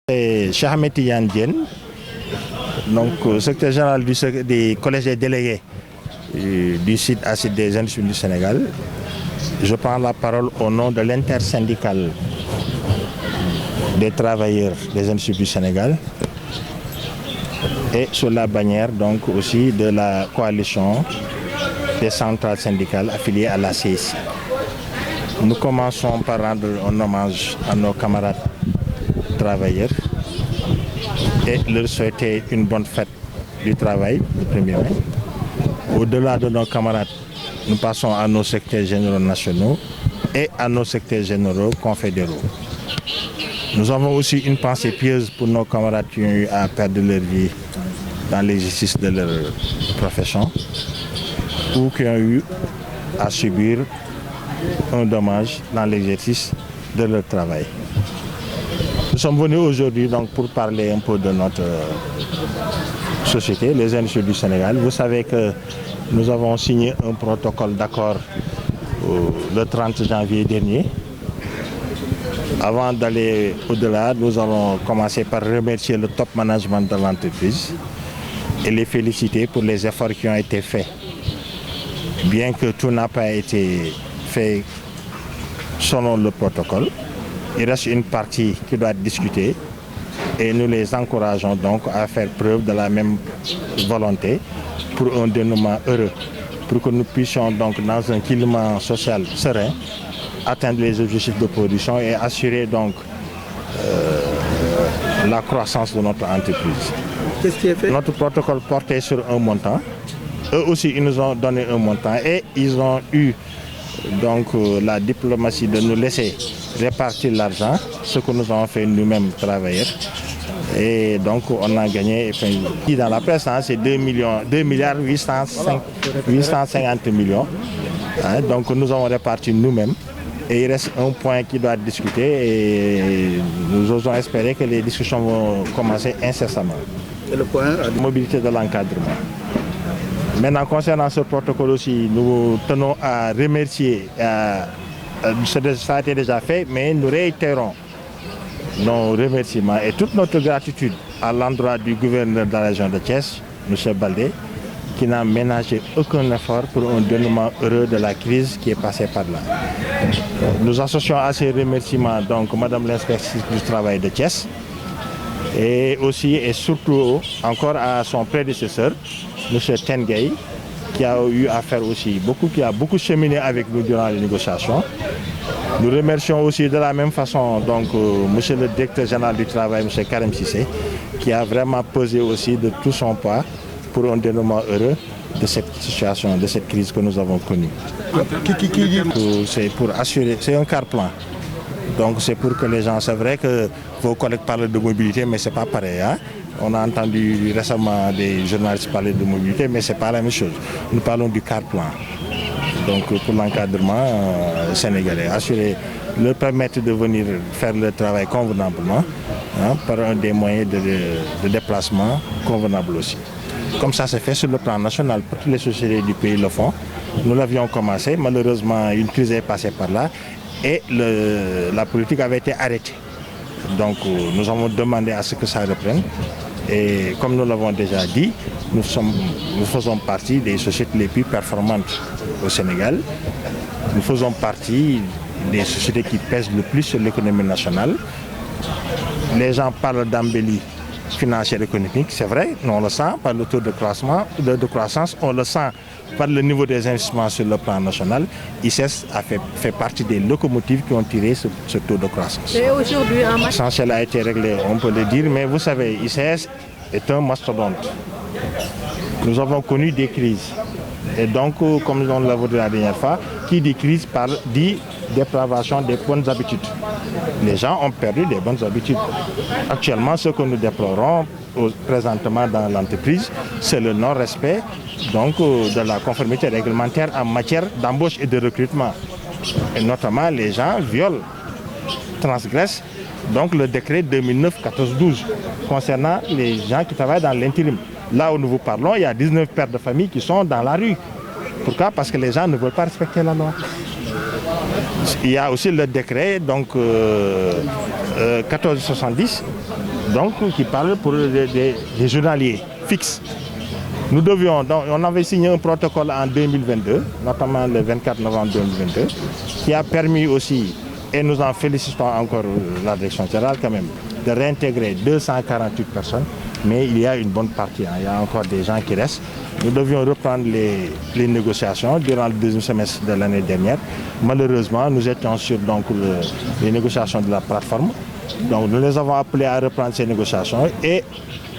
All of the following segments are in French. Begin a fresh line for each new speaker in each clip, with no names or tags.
C'est Cheikh Ahmed Tidiane Diène, donc secrétaire général du collège des délégués du site ACID des industries du Sénégal. Je prends la parole au nom de l'intersyndicale des travailleurs des industries du Sénégal et sous la bannière donc aussi de la coalition des centrales syndicales affiliées à la CSI. Nous commençons par rendre un hommage à nos camarades travailleurs et leur souhaiter une bonne fête du travail le 1er mai. Au-delà de nos camarades, nous passons à nos secrétaires généraux nationaux et à nos secrétaires généraux confédéraux. Nous avons aussi une pensée pieuse pour nos camarades qui ont eu à perdre leur vie dans l'exercice de leur profession ou qui ont eu à subir un dommage dans l'exercice de leur travail. Nous sommes venus aujourd'hui donc pour parler un peu de notre société, les industries du Sénégal. Vous savez que nous avons signé un protocole d'accord le 30 janvier dernier. Avant d'aller au-delà, nous allons commencer par remercier le top management de l'entreprise et les féliciter pour les efforts qui ont été faits. Bien que tout n'a pas été fait selon le protocole, il reste une partie qui doit être discutée et nous les encourageons donc à faire preuve de la même volonté pour un dénouement heureux, pour que nous puissions donc dans un climat social serein atteindre les objectifs de production et assurer donc la croissance de notre entreprise.
Qu'est-ce qui est fait?
Notre protocole portait sur un montant. Eux aussi, ils nous ont donné un montant et ils ont eu donc la diplomatie de nous laisser répartir l'argent, ce que nous avons fait nous-mêmes travailleurs. Et donc on a gagné, dans la presse, c'est 2 milliards 850 millions. Donc nous avons réparti nous-mêmes. Et il reste un point qui doit être discuté et nous osons espérer que les discussions vont commencer incessamment.
Et le point?
La mobilité de l'encadrement. Maintenant, concernant ce protocole aussi, nous tenons à remercier, ça a été déjà fait, mais nous réitérons nos remerciements et toute notre gratitude à l'endroit du gouverneur de la région de Thiès, M. Baldé, qui n'a ménagé aucun effort pour un dénouement heureux de la crise qui est passée par là. Nous associons à ces remerciements donc Madame l'inspectrice du travail de Thiès et aussi et surtout encore à son prédécesseur, M. Tenguei, qui a eu à faire aussi qui a beaucoup cheminé avec nous durant les négociations. Nous remercions aussi de la même façon donc M. le directeur général du travail, M. Karim Sissé, qui a vraiment pesé aussi de tout son poids pour un dénouement heureux de cette situation, de cette crise que nous avons connue. C'est pour assurer, c'est un quart-plan. Donc c'est pour que les gens, c'est vrai que vos collègues parlent de mobilité, mais c'est pas pareil. On a entendu récemment des journalistes parler de mobilité, mais c'est pas la même chose. Nous parlons du quart-plan. Donc pour l'encadrement sénégalais, leur permettre de venir faire le travail convenablement par un des moyens de déplacement convenable aussi. Comme ça c'est fait sur le plan national, toutes les sociétés du pays le font. Nous l'avions commencé, malheureusement une crise est passée par là et la politique avait été arrêtée. Donc nous avons demandé à ce que ça reprenne et comme nous l'avons déjà dit, nous faisons partie des sociétés les plus performantes au Sénégal. Nous faisons partie des sociétés qui pèsent le plus sur l'économie nationale. Les gens parlent d'embellie financière et économique, c'est vrai, nous on le sent par le taux de croissance, on le sent par le niveau des investissements sur le plan national. ICS fait partie des locomotives qui ont tiré ce taux de croissance.
Et aujourd'hui,
l'essentiel a été réglé, on peut le dire, mais vous savez, ICS est un mastodonte. Nous avons connu des crises. Et donc, comme on l'a vu la dernière fois, qui dit crise dit dépravation des bonnes habitudes. Les gens ont perdu des bonnes habitudes. Actuellement, ce que nous déplorons présentement dans l'entreprise, c'est le non-respect donc, de la conformité réglementaire en matière d'embauche et de recrutement. Et notamment, les gens transgressent donc le décret 2009-14-12 concernant les gens qui travaillent dans l'intérim. Là où nous vous parlons, il y a 19 pères de famille qui sont dans la rue. Pourquoi? Parce que les gens ne veulent pas respecter la loi. Il y a aussi le décret donc 1470 donc qui parle pour des journaliers fixes. Nous devions, donc, on avait signé un protocole en 2022, notamment le 24 novembre 2022, qui a permis aussi, et nous en félicitons encore la direction générale quand même, de réintégrer 248 personnes, mais il y a une bonne partie, il y a encore des gens qui restent. Nous devions reprendre les négociations durant le deuxième semestre de l'année dernière. Malheureusement, nous étions sur donc, les négociations de la plateforme. Donc nous les avons appelés à reprendre ces négociations et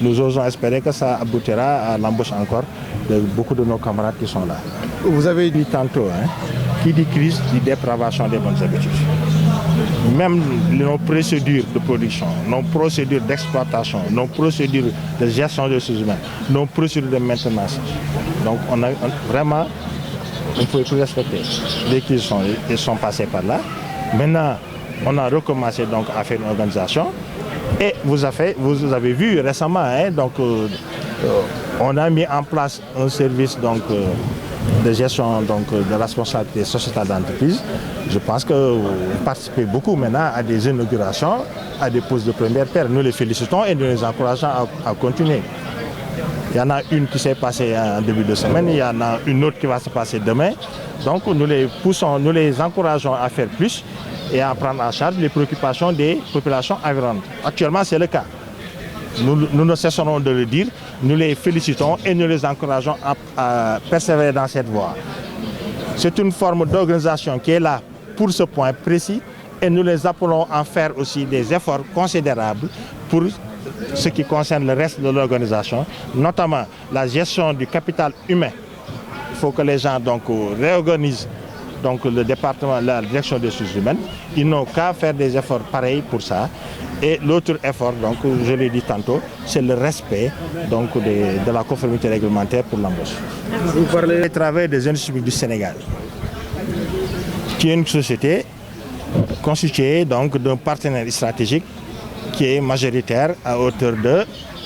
nous osons espérer que ça aboutira à l'embauche encore de beaucoup de nos camarades qui sont là. Vous avez dit tantôt, qui dit crise, dit dépravation des bonnes habitudes. Même nos procédures de production, nos procédures d'exploitation, nos procédures de gestion des ressources humaines, nos procédures de maintenance. Donc vraiment, il ne faut plus respecter. Dès qu'ils sont passés par là, maintenant, on a recommencé donc à faire une organisation et vous avez vu récemment, donc, on a mis en place un service donc, de gestion donc, de responsabilité sociétale d'entreprise. Je pense que vous participez beaucoup maintenant à des inaugurations, à des postes de première paire. Nous les félicitons et nous les encourageons à continuer. Il y en a une qui s'est passée en début de semaine, il y en a une autre qui va se passer demain. Donc nous les poussons, nous les encourageons à faire plus et à prendre en charge les préoccupations des populations environnantes. Actuellement, c'est le cas. Nous ne cesserons de le dire, nous les félicitons et nous les encourageons à persévérer dans cette voie. C'est une forme d'organisation qui est là pour ce point précis et nous les appelons à faire aussi des efforts considérables pour ce qui concerne le reste de l'organisation, notamment la gestion du capital humain. Il faut que les gens donc, réorganisent donc, le département, la direction des ressources humaines. Ils n'ont qu'à faire des efforts pareils pour ça. Et l'autre effort, donc, je l'ai dit tantôt, c'est le respect donc, de la conformité réglementaire pour l'embauche. Vous parlez des travailleurs des industries du Sénégal, qui est une société constituée donc, d'un partenaire stratégique qui est majoritaire à hauteur de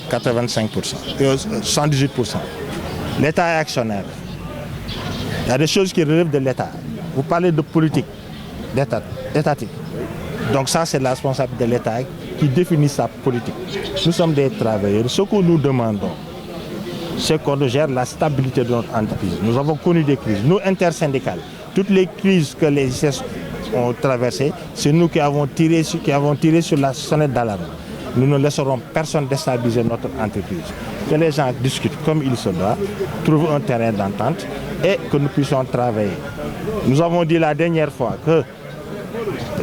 85%, 78%. L'État est actionnaire. Il y a des choses qui relèvent de l'État. Vous parlez de politique étatique. Donc ça, c'est la responsabilité de l'État qui définit sa politique. Nous sommes des travailleurs. Ce que nous demandons, c'est qu'on gère la stabilité de notre entreprise. Nous avons connu des crises, nous intersyndicales. Toutes les crises que les ICS ont traversées, c'est nous qui avons tiré sur la sonnette d'alarme. Nous ne laisserons personne déstabiliser notre entreprise. Que les gens discutent comme il se doit, trouvent un terrain d'entente et que nous puissions travailler. Nous avons dit la dernière fois que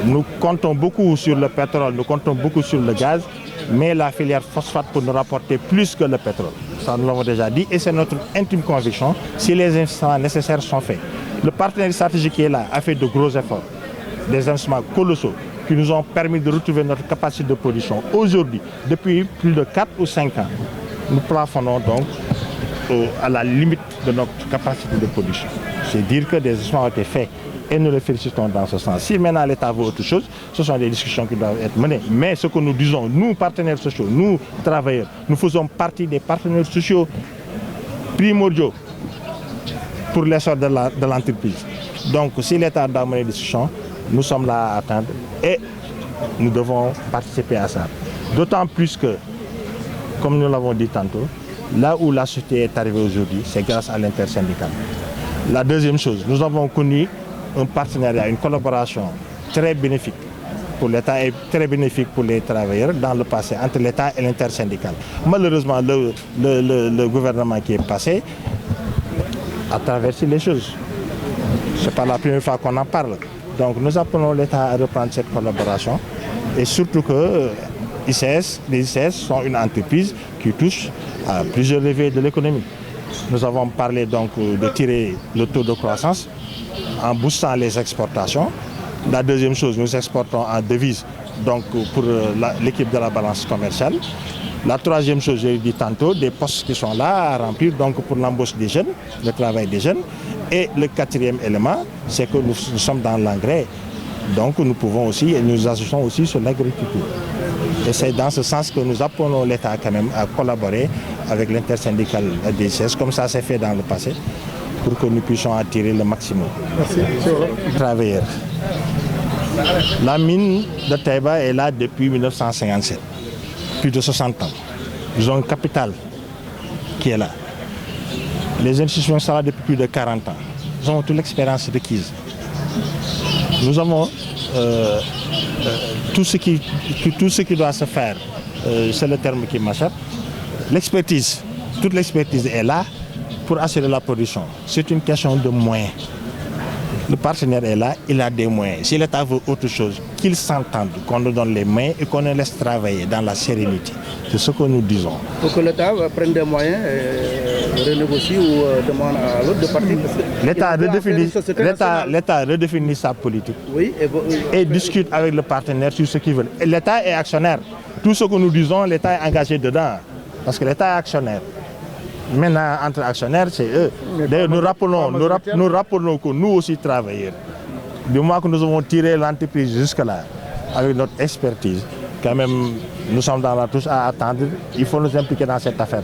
nous comptons beaucoup sur le pétrole, nous comptons beaucoup sur le gaz, mais la filière phosphate peut nous rapporter plus que le pétrole. Ça, nous l'avons déjà dit et c'est notre intime conviction si les investissements nécessaires sont faits. Le partenaire stratégique qui est là a fait de gros efforts, des investissements colossaux qui nous ont permis de retrouver notre capacité de production. Aujourd'hui, depuis plus de 4 ou 5 ans, nous plafonnons donc à la limite de notre capacité de production. C'est dire que des investissements ont été faits et nous les félicitons dans ce sens. Si maintenant l'État veut autre chose, ce sont des discussions qui doivent être menées. Mais ce que nous disons, nous partenaires sociaux, nous travailleurs, nous faisons partie des partenaires sociaux primordiaux pour l'essor de l'entreprise. Donc si l'État doit mener des discussions, nous sommes là à attendre et nous devons participer à ça. D'autant plus que, comme nous l'avons dit tantôt, là où la société est arrivée aujourd'hui, c'est grâce à l'intersyndicale. La deuxième chose, nous avons connu un partenariat, une collaboration très bénéfique pour l'État et très bénéfique pour les travailleurs dans le passé, entre l'État et l'intersyndicale. Malheureusement, le gouvernement qui est passé a traversé les choses. Ce n'est pas la première fois qu'on en parle. Donc nous appelons l'État à reprendre cette collaboration et surtout que les ICS sont une entreprise qui touche à plusieurs leviers de l'économie. Nous avons parlé donc de tirer le taux de croissance en boostant les exportations. La deuxième chose, nous exportons en devises donc pour l'équipe de la balance commerciale. La troisième chose, je l'ai dit tantôt, des postes qui sont là à remplir donc pour l'embauche des jeunes, le travail des jeunes. Et le quatrième élément, c'est que nous sommes dans l'engrais. Donc nous pouvons aussi, et nous agissons aussi sur l'agriculture. Et c'est dans ce sens que nous appelons l'État quand même à collaborer avec l'intersyndicale des ICS, comme ça s'est fait dans le passé, pour que nous puissions attirer le maximum. Merci. Travailleurs. La mine de Taïba est là depuis 1957. plus de 60 ans. Ils ont un capital qui est là. Les institutions sont là depuis plus de 40 ans. Nous avons toute l'expérience requise. Nous avons tout ce qui doit se faire, c'est le terme qui m'échappe. L'expertise, toute l'expertise est là pour assurer la production. C'est une question de moyens. Le partenaire est là, il a des moyens. Si l'État veut autre chose, qu'il s'entende, qu'on nous donne les moyens et qu'on nous laisse travailler dans la sérénité. C'est ce que nous disons.
Pour que l'État prenne des moyens, renégocie ou demande à l'autre de partir.
L'État redéfinit sa politique,
oui,
et discute avec le partenaire sur ce qu'il veut. L'État est actionnaire. Tout ce que nous disons, l'État est engagé dedans. Parce que l'État est actionnaire. Maintenant, entre actionnaires, c'est eux. D'ailleurs, nous rappelons que nous aussi travailleurs, du moment que nous avons tiré l'entreprise jusque-là, avec notre expertise, quand même, nous sommes dans la touche à attendre. Il faut nous impliquer dans cette affaire.